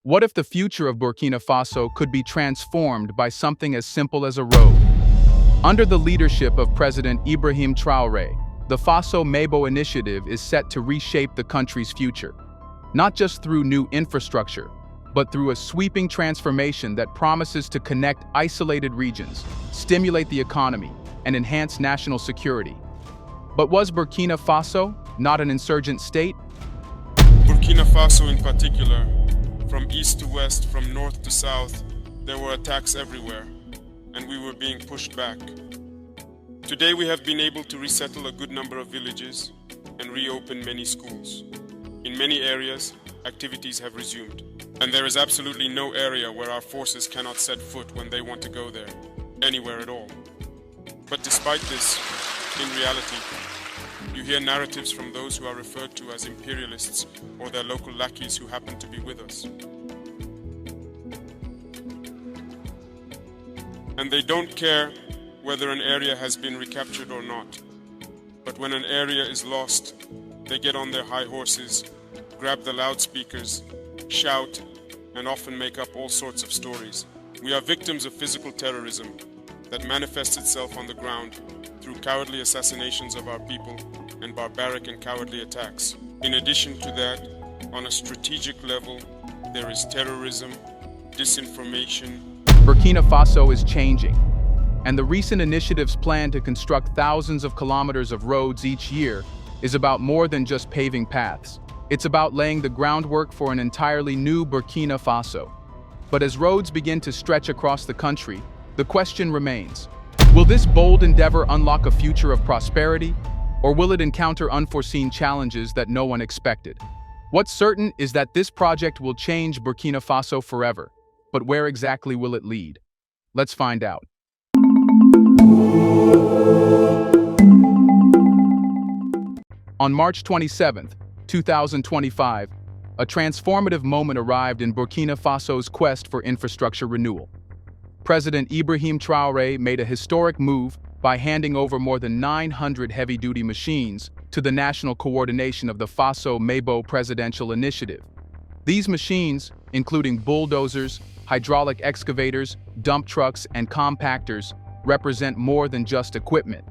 What if the future of Burkina Faso could be transformed by something as simple as a road? Under the leadership of President Ibrahim Traore, the Faso Mabo initiative is set to reshape the country's future, not just through new infrastructure, but through a sweeping transformation that promises to connect isolated regions, stimulate the economy, and enhance national security. But was Burkina Faso not an insurgent state? Burkina Faso in particular, from east to west, from north to south, there were attacks everywhere, and we were being pushed back. Today we have been able to resettle a good number of villages and reopen many schools. In many areas, activities have resumed, and there is absolutely no area where our forces cannot set foot when they want to go there, anywhere at all. But despite this, in reality, you hear narratives from those who are referred to as imperialists or their local lackeys who happen to be with us. And they don't care whether an area has been recaptured or not. But when an area is lost, they get on their high horses, grab the loudspeakers, shout, and often make up all sorts of stories. We are victims of physical terrorism that manifests itself on the ground through cowardly assassinations of our people and barbaric and cowardly attacks. In addition to that, on a strategic level, there is terrorism, disinformation. Burkina Faso is changing, and the recent initiative's plan to construct thousands of kilometers of roads each year is about more than just paving paths. It's about laying the groundwork for an entirely new Burkina Faso. But as roads begin to stretch across the country, the question remains: will this bold endeavor unlock a future of prosperity, or will it encounter unforeseen challenges that no one expected? What's certain is that this project will change Burkina Faso forever. But where exactly will it lead? Let's find out. On March 27, 2025, a transformative moment arrived in Burkina Faso's quest for infrastructure renewal. President Ibrahim Traore made a historic move by handing over more than 900 heavy-duty machines to the national coordination of the Faso Mabo presidential initiative. These machines, including bulldozers, hydraulic excavators, dump trucks, and compactors, represent more than just equipment.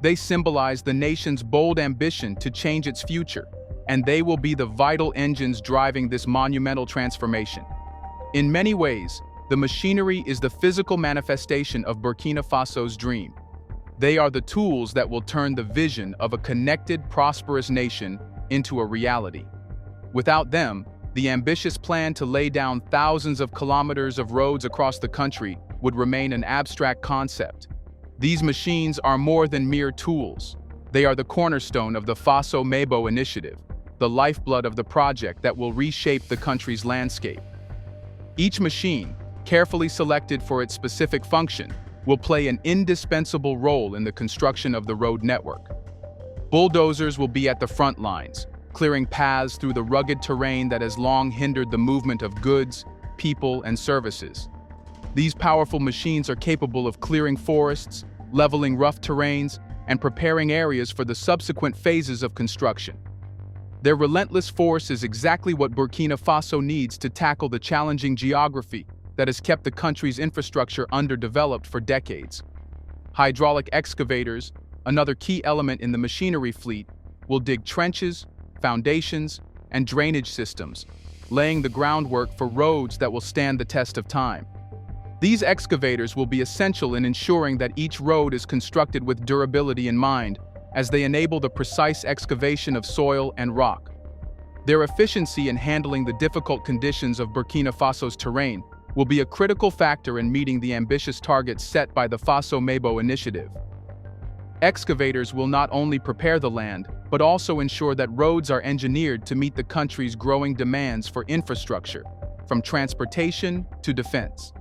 They symbolize the nation's bold ambition to change its future, and they will be the vital engines driving this monumental transformation. In many ways, the machinery is the physical manifestation of Burkina Faso's dream. They are the tools that will turn the vision of a connected, prosperous nation into a reality. Without them, the ambitious plan to lay down thousands of kilometers of roads across the country would remain an abstract concept. These machines are more than mere tools. They are the cornerstone of the Faso Mabo initiative, the lifeblood of the project that will reshape the country's landscape. Each machine, carefully selected for its specific function, will play an indispensable role in the construction of the road network. Bulldozers will be at the front lines, clearing paths through the rugged terrain that has long hindered the movement of goods, people, and services. These powerful machines are capable of clearing forests, leveling rough terrains, and preparing areas for the subsequent phases of construction. Their relentless force is exactly what Burkina Faso needs to tackle the challenging geography that has kept the country's infrastructure underdeveloped for decades. Hydraulic excavators, another key element in the machinery fleet, will dig trenches, foundations, and drainage systems, laying the groundwork for roads that will stand the test of time. These excavators will be essential in ensuring that each road is constructed with durability in mind, as they enable the precise excavation of soil and rock. Their efficiency in handling the difficult conditions of Burkina Faso's terrain will be a critical factor in meeting the ambitious targets set by the Faso Mabo initiative. Excavators will not only prepare the land, but also ensure that roads are engineered to meet the country's growing demands for infrastructure, from transportation to defense.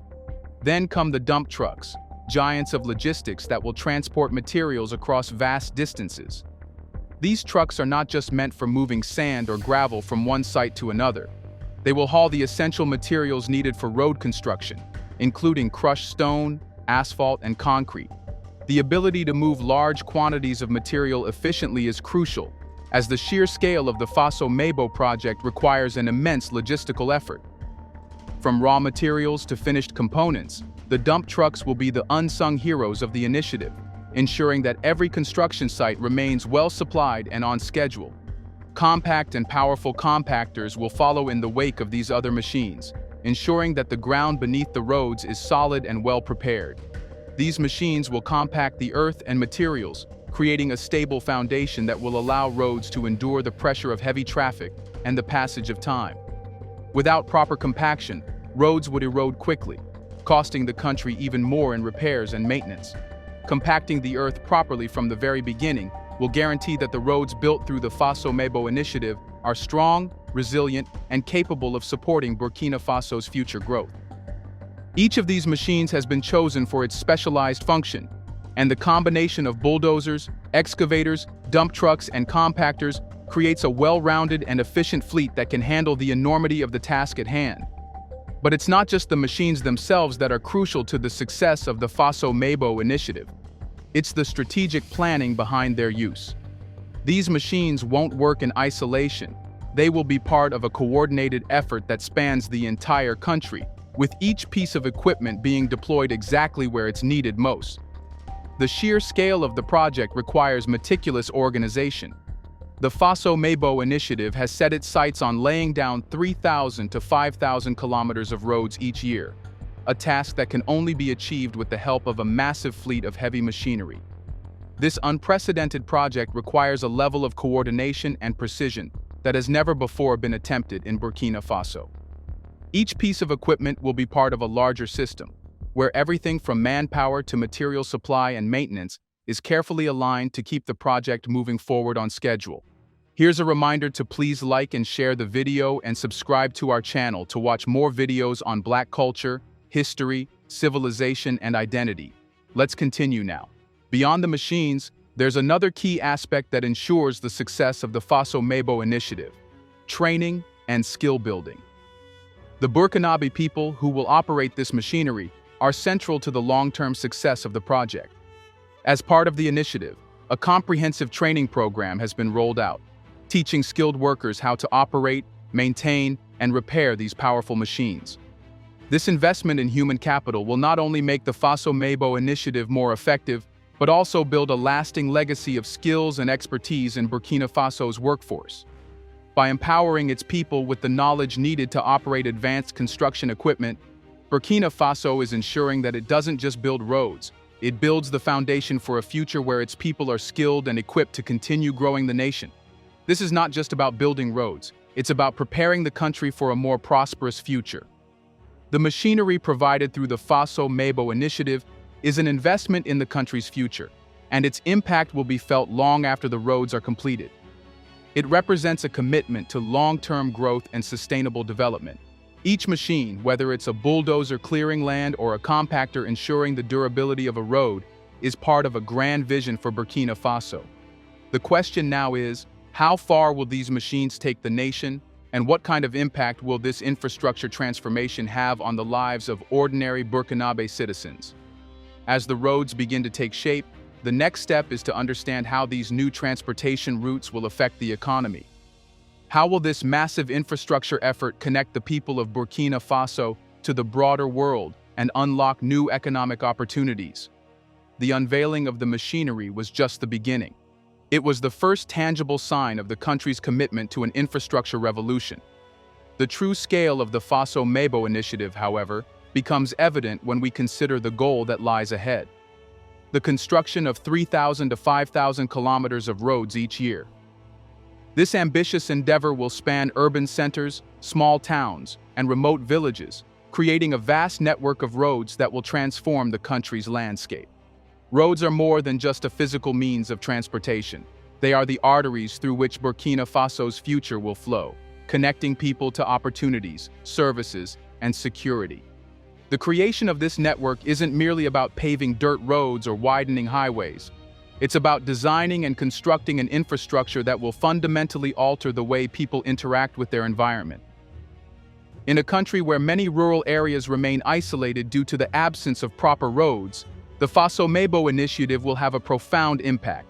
Then come the dump trucks, giants of logistics that will transport materials across vast distances. These trucks are not just meant for moving sand or gravel from one site to another. They will haul the essential materials needed for road construction, including crushed stone, asphalt, and concrete. The ability to move large quantities of material efficiently is crucial, as the sheer scale of the Faso Mabo project requires an immense logistical effort. From raw materials to finished components, the dump trucks will be the unsung heroes of the initiative, ensuring that every construction site remains well supplied and on schedule. Compact and powerful compactors will follow in the wake of these other machines, ensuring that the ground beneath the roads is solid and well prepared. These machines will compact the earth and materials, creating a stable foundation that will allow roads to endure the pressure of heavy traffic and the passage of time. Without proper compaction, roads would erode quickly, costing the country even more in repairs and maintenance. Compacting the earth properly from the very beginning will guarantee that the roads built through the Faso-Mebo initiative are strong, resilient, and capable of supporting Burkina Faso's future growth. Each of these machines has been chosen for its specialized function, and the combination of bulldozers, excavators, dump trucks, and compactors creates a well-rounded and efficient fleet that can handle the enormity of the task at hand. But it's not just the machines themselves that are crucial to the success of the Faso-Mebo initiative. It's the strategic planning behind their use. These machines won't work in isolation. They will be part of a coordinated effort that spans the entire country, with each piece of equipment being deployed exactly where it's needed most. The sheer scale of the project requires meticulous organization. The Faso-Mebo initiative has set its sights on laying down 3,000 to 5,000 kilometers of roads each year, a task that can only be achieved with the help of a massive fleet of heavy machinery. This unprecedented project requires a level of coordination and precision that has never before been attempted in Burkina Faso. Each piece of equipment will be part of a larger system, where everything from manpower to material supply and maintenance is carefully aligned to keep the project moving forward on schedule. Here's a reminder to please like and share the video and subscribe to our channel to watch more videos on Black culture, history, civilization, and identity. Let's continue now. Beyond the machines, there's another key aspect that ensures the success of the Faso-Mebo initiative: training and skill building. The Burkinabe people who will operate this machinery are central to the long-term success of the project. As part of the initiative, a comprehensive training program has been rolled out, teaching skilled workers how to operate, maintain, and repair these powerful machines. This investment in human capital will not only make the Faso-Mebo initiative more effective, but also build a lasting legacy of skills and expertise in Burkina Faso's workforce. By empowering its people with the knowledge needed to operate advanced construction equipment, Burkina Faso is ensuring that it doesn't just build roads, it builds the foundation for a future where its people are skilled and equipped to continue growing the nation. This is not just about building roads, it's about preparing the country for a more prosperous future. The machinery provided through the Faso-Mebo initiative is an investment in the country's future, and its impact will be felt long after the roads are completed. It represents a commitment to long-term growth and sustainable development. Each machine, whether it's a bulldozer clearing land or a compactor ensuring the durability of a road, is part of a grand vision for Burkina Faso. The question now is, how far will these machines take the nation, and what kind of impact will this infrastructure transformation have on the lives of ordinary Burkinabe citizens? As the roads begin to take shape, the next step is to understand how these new transportation routes will affect the economy. How will this massive infrastructure effort connect the people of Burkina Faso to the broader world and unlock new economic opportunities? The unveiling of the machinery was just the beginning. It was the first tangible sign of the country's commitment to an infrastructure revolution. The true scale of the Faso-Mebo initiative, however, becomes evident when we consider the goal that lies ahead: the construction of 3,000 to 5,000 kilometers of roads each year. This ambitious endeavor will span urban centers, small towns, and remote villages, creating a vast network of roads that will transform the country's landscape. Roads are more than just a physical means of transportation. They are the arteries through which Burkina Faso's future will flow, connecting people to opportunities, services, and security. The creation of this network isn't merely about paving dirt roads or widening highways. It's about designing and constructing an infrastructure that will fundamentally alter the way people interact with their environment. In a country where many rural areas remain isolated due to the absence of proper roads, the Faso-Mebo initiative will have a profound impact.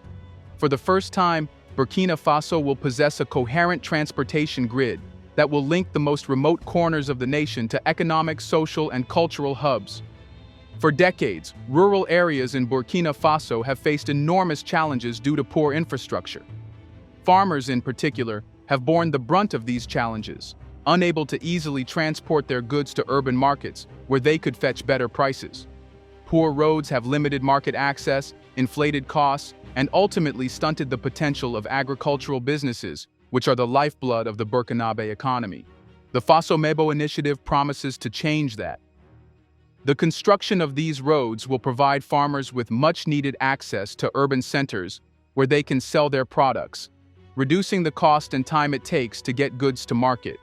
For the first time, Burkina Faso will possess a coherent transportation grid that will link the most remote corners of the nation to economic, social, and cultural hubs. For decades, rural areas in Burkina Faso have faced enormous challenges due to poor infrastructure. Farmers, in particular, have borne the brunt of these challenges, unable to easily transport their goods to urban markets where they could fetch better prices. Poor roads have limited market access, inflated costs, and ultimately stunted the potential of agricultural businesses, which are the lifeblood of the Burkinabe economy. The Faso Mebo initiative promises to change that. The construction of these roads will provide farmers with much-needed access to urban centers where they can sell their products, reducing the cost and time it takes to get goods to market.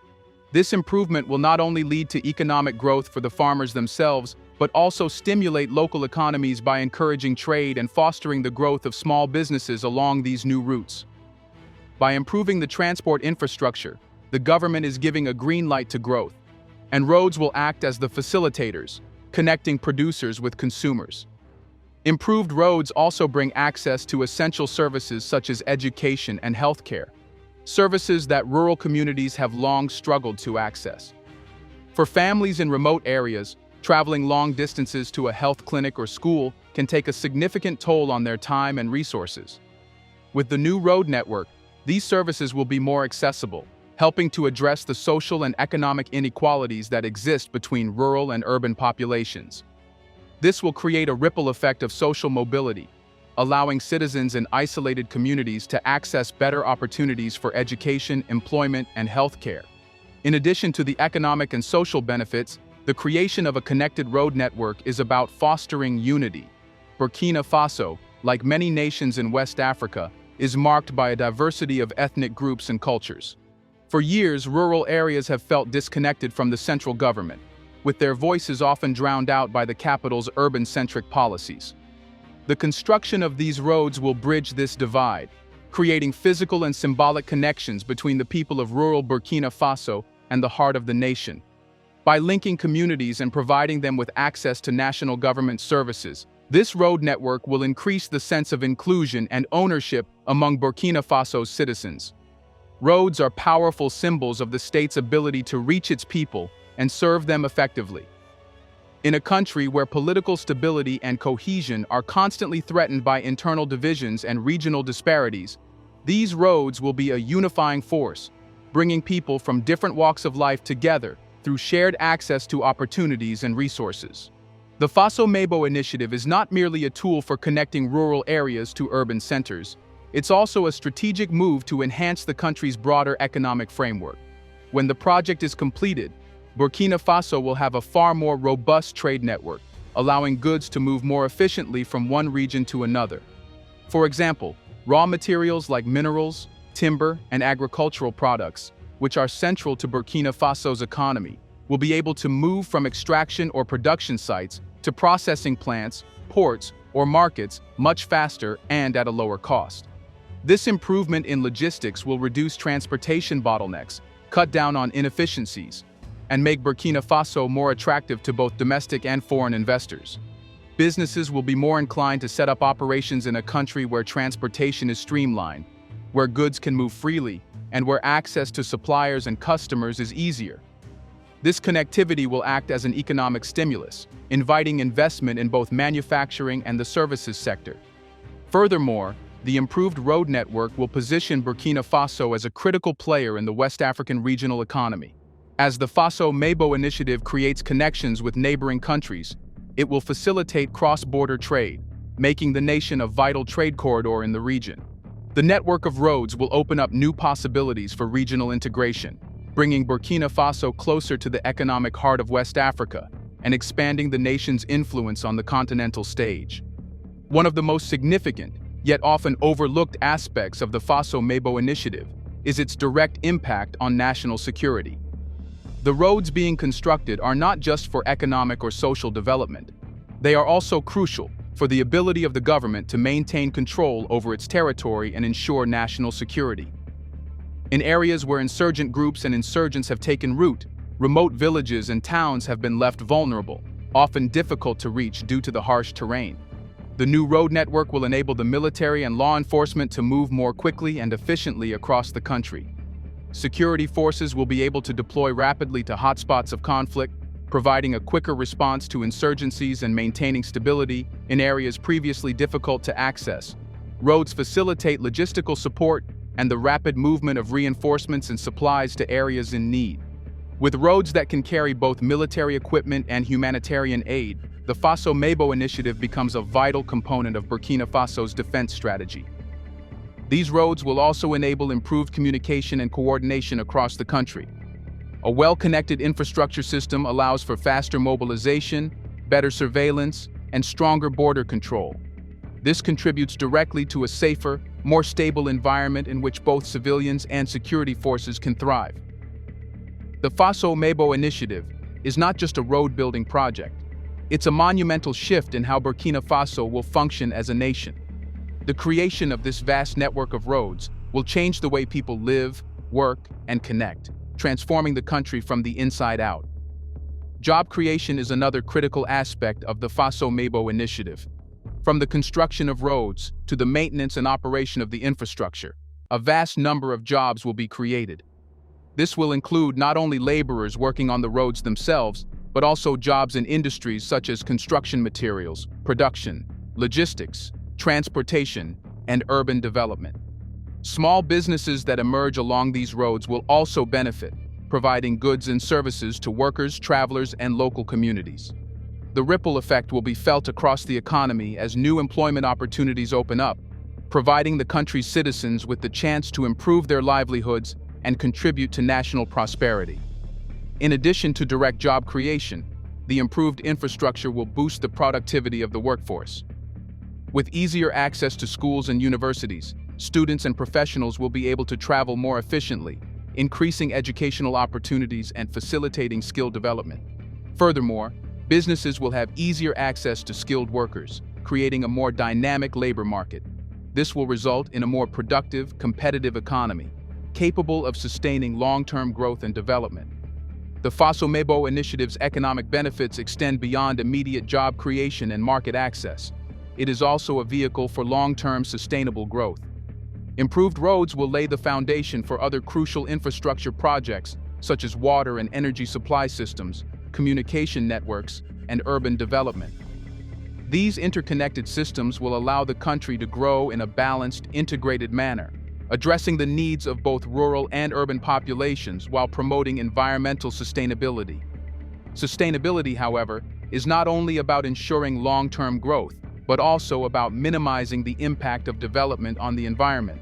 This improvement will not only lead to economic growth for the farmers themselves, but also stimulate local economies by encouraging trade and fostering the growth of small businesses along these new routes. By improving the transport infrastructure, the government is giving a green light to growth, and roads will act as the facilitators, connecting producers with consumers. Improved roads also bring access to essential services such as education and healthcare, services that rural communities have long struggled to access. For families in remote areas, traveling long distances to a health clinic or school can take a significant toll on their time and resources. With the new road network, these services will be more accessible, helping to address the social and economic inequalities that exist between rural and urban populations. This will create a ripple effect of social mobility, allowing citizens in isolated communities to access better opportunities for education, employment, and healthcare. In addition to the economic and social benefits, the creation of a connected road network is about fostering unity. Burkina Faso, like many nations in West Africa, is marked by a diversity of ethnic groups and cultures. For years, rural areas have felt disconnected from the central government, with their voices often drowned out by the capital's urban-centric policies. The construction of these roads will bridge this divide, creating physical and symbolic connections between the people of rural Burkina Faso and the heart of the nation. By linking communities and providing them with access to national government services, this road network will increase the sense of inclusion and ownership among Burkina Faso's citizens. Roads are powerful symbols of the state's ability to reach its people and serve them effectively. In a country where political stability and cohesion are constantly threatened by internal divisions and regional disparities, these roads will be a unifying force, bringing people from different walks of life together through shared access to opportunities and resources. The Faso Mebo initiative is not merely a tool for connecting rural areas to urban centers. It's also a strategic move to enhance the country's broader economic framework. When the project is completed, Burkina Faso will have a far more robust trade network, allowing goods to move more efficiently from one region to another. For example, raw materials like minerals, timber, and agricultural products, which are central to Burkina Faso's economy, will be able to move from extraction or production sites to processing plants, ports, or markets much faster and at a lower cost. This improvement in logistics will reduce transportation bottlenecks, cut down on inefficiencies, and make Burkina Faso more attractive to both domestic and foreign investors. Businesses will be more inclined to set up operations in a country where transportation is streamlined, where goods can move freely, and where access to suppliers and customers is easier. This connectivity will act as an economic stimulus, inviting investment in both manufacturing and the services sector. Furthermore, the improved road network will position Burkina Faso as a critical player in the West African regional economy. As the Faso Mebo initiative creates connections with neighboring countries, it will facilitate cross-border trade, making the nation a vital trade corridor in the region. The network of roads will open up new possibilities for regional integration, bringing Burkina Faso closer to the economic heart of West Africa and expanding the nation's influence on the continental stage. One of the most significant, yet often overlooked aspects of the Faso Mebo initiative is its direct impact on national security. The roads being constructed are not just for economic or social development. They are also crucial for the ability of the government to maintain control over its territory and ensure national security. In areas where insurgent groups and insurgents have taken root, remote villages and towns have been left vulnerable, often difficult to reach due to the harsh terrain. The new road network will enable the military and law enforcement to move more quickly and efficiently across the country. Security forces will be able to deploy rapidly to hotspots of conflict, providing a quicker response to insurgencies and maintaining stability in areas previously difficult to access. Roads facilitate logistical support and the rapid movement of reinforcements and supplies to areas in need. With roads that can carry both military equipment and humanitarian aid, the Faso-Mabo initiative becomes a vital component of Burkina Faso's defense strategy. These roads will also enable improved communication and coordination across the country. A well-connected infrastructure system allows for faster mobilization, better surveillance, and stronger border control. This contributes directly to a safer, more stable environment in which both civilians and security forces can thrive. The Faso-Mabo initiative is not just a road-building project. It's a monumental shift in how Burkina Faso will function as a nation. The creation of this vast network of roads will change the way people live, work, and connect, transforming the country from the inside out. Job creation is another critical aspect of the Faso-Mabo initiative. From the construction of roads to the maintenance and operation of the infrastructure, a vast number of jobs will be created. This will include not only laborers working on the roads themselves, but also jobs in industries such as construction materials, production, logistics, transportation, and urban development. Small businesses that emerge along these roads will also benefit, providing goods and services to workers, travelers, and local communities. The ripple effect will be felt across the economy as new employment opportunities open up, providing the country's citizens with the chance to improve their livelihoods and contribute to national prosperity. In addition to direct job creation, the improved infrastructure will boost the productivity of the workforce. With easier access to schools and universities, students and professionals will be able to travel more efficiently, increasing educational opportunities and facilitating skill development. Furthermore, businesses will have easier access to skilled workers, creating a more dynamic labor market. This will result in a more productive, competitive economy, capable of sustaining long-term growth and development. The Faso-Mabo initiative's economic benefits extend beyond immediate job creation and market access. It is also a vehicle for long-term sustainable growth. Improved roads will lay the foundation for other crucial infrastructure projects, such as water and energy supply systems, communication networks, and urban development. These interconnected systems will allow the country to grow in a balanced, integrated manner, addressing the needs of both rural and urban populations while promoting environmental sustainability. Sustainability, however, is not only about ensuring long-term growth, but also about minimizing the impact of development on the environment.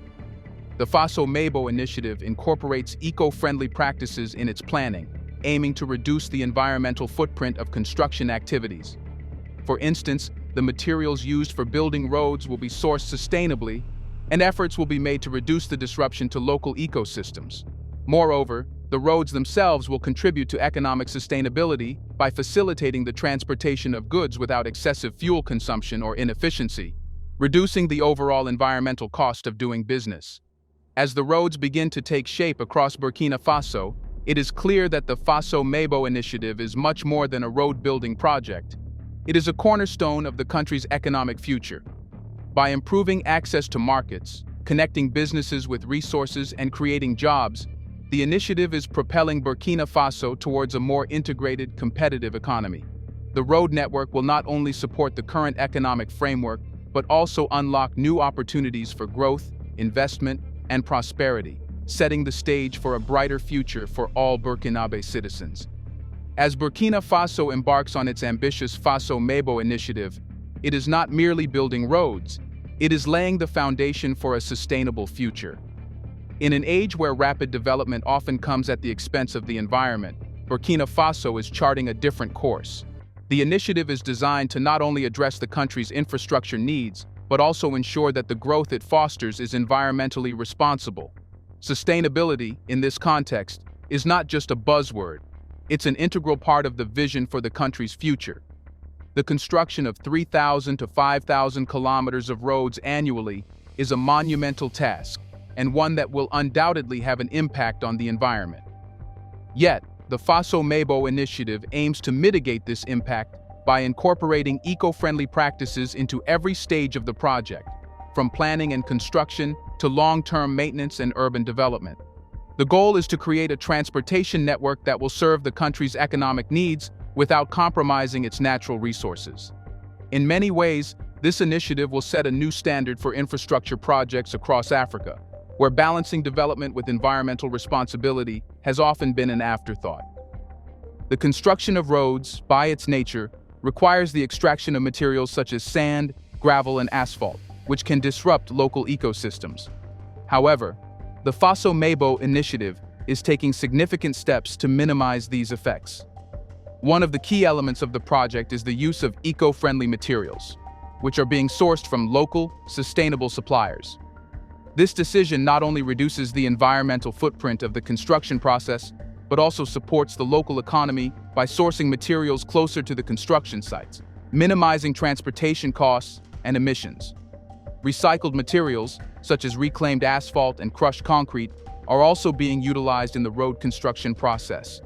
The Faso-Mabo initiative incorporates eco-friendly practices in its planning, aiming to reduce the environmental footprint of construction activities. For instance, the materials used for building roads will be sourced sustainably, and efforts will be made to reduce the disruption to local ecosystems. Moreover, the roads themselves will contribute to economic sustainability by facilitating the transportation of goods without excessive fuel consumption or inefficiency, reducing the overall environmental cost of doing business. As the roads begin to take shape across Burkina Faso, it is clear that the Faso-Mabo initiative is much more than a road-building project. It is a cornerstone of the country's economic future. By improving access to markets, connecting businesses with resources, and creating jobs, the initiative is propelling Burkina Faso towards a more integrated, competitive economy. The road network will not only support the current economic framework, but also unlock new opportunities for growth, investment, and prosperity, setting the stage for a brighter future for all Burkinabe citizens. As Burkina Faso embarks on its ambitious Faso-Mabo initiative, it is not merely building roads, it is laying the foundation for a sustainable future. In an age where rapid development often comes at the expense of the environment, Burkina Faso is charting a different course. The initiative is designed to not only address the country's infrastructure needs, but also ensure that the growth it fosters is environmentally responsible. Sustainability, in this context, is not just a buzzword. It's an integral part of the vision for the country's future. The construction of 3,000 to 5,000 kilometers of roads annually is a monumental task, and one that will undoubtedly have an impact on the environment. Yet, the Faso-Mabo initiative aims to mitigate this impact by incorporating eco-friendly practices into every stage of the project, from planning and construction to long-term maintenance and urban development. The goal is to create a transportation network that will serve the country's economic needs without compromising its natural resources. In many ways, this initiative will set a new standard for infrastructure projects across Africa, where balancing development with environmental responsibility has often been an afterthought. The construction of roads, by its nature, requires the extraction of materials such as sand, gravel, and asphalt, which can disrupt local ecosystems. However, the Faso-Mabo initiative is taking significant steps to minimize these effects. One of the key elements of the project is the use of eco-friendly materials, which are being sourced from local, sustainable suppliers. This decision not only reduces the environmental footprint of the construction process, but also supports the local economy by sourcing materials closer to the construction sites, minimizing transportation costs and emissions. Recycled materials, such as reclaimed asphalt and crushed concrete, are also being utilized in the road construction process.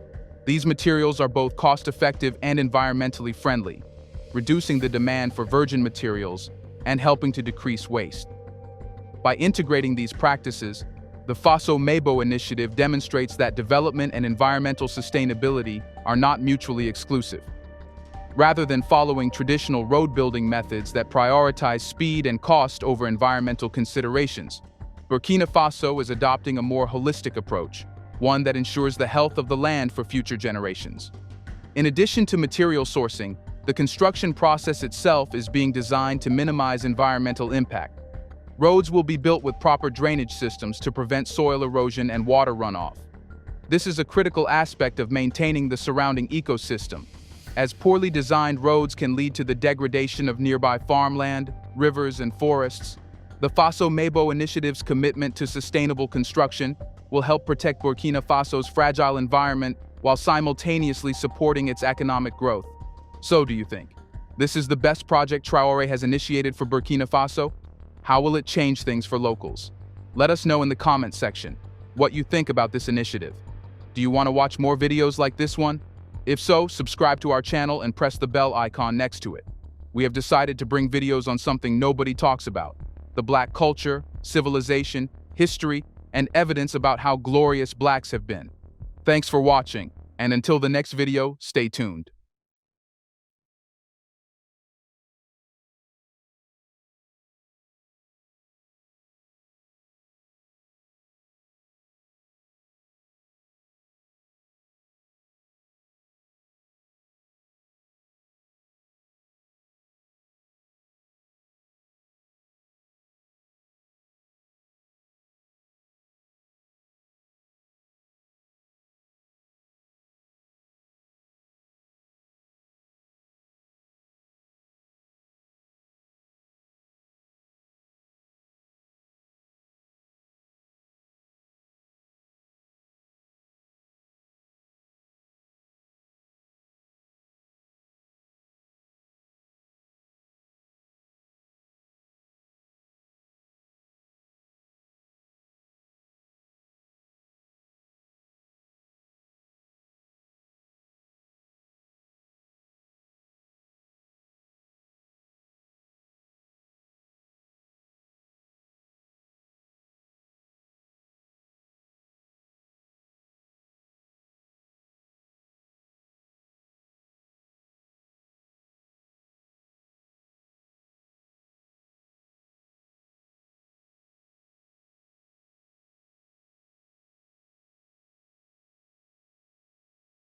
These materials are both cost-effective and environmentally friendly, reducing the demand for virgin materials and helping to decrease waste. By integrating these practices, the Faso-Mabo initiative demonstrates that development and environmental sustainability are not mutually exclusive. Rather than following traditional road-building methods that prioritize speed and cost over environmental considerations, Burkina Faso is adopting a more holistic approach, one that ensures the health of the land for future generations. In addition to material sourcing, the construction process itself is being designed to minimize environmental impact. Roads will be built with proper drainage systems to prevent soil erosion and water runoff. This is a critical aspect of maintaining the surrounding ecosystem, as poorly designed roads can lead to the degradation of nearby farmland, rivers, and forests. The Faso-Mabo initiative's commitment to sustainable construction will help protect Burkina Faso's fragile environment while simultaneously supporting its economic growth. So, do you think this is the best project Traore has initiated for Burkina Faso? How will it change things for locals? Let us know in the comments section what you think about this initiative. Do you want to watch more videos like this one? If so, subscribe to our channel and press the bell icon next to it. We have decided to bring videos on something nobody talks about: the Black culture, civilization, history, and evidence about how glorious Blacks have been. Thanks for watching, and until the next video, stay tuned.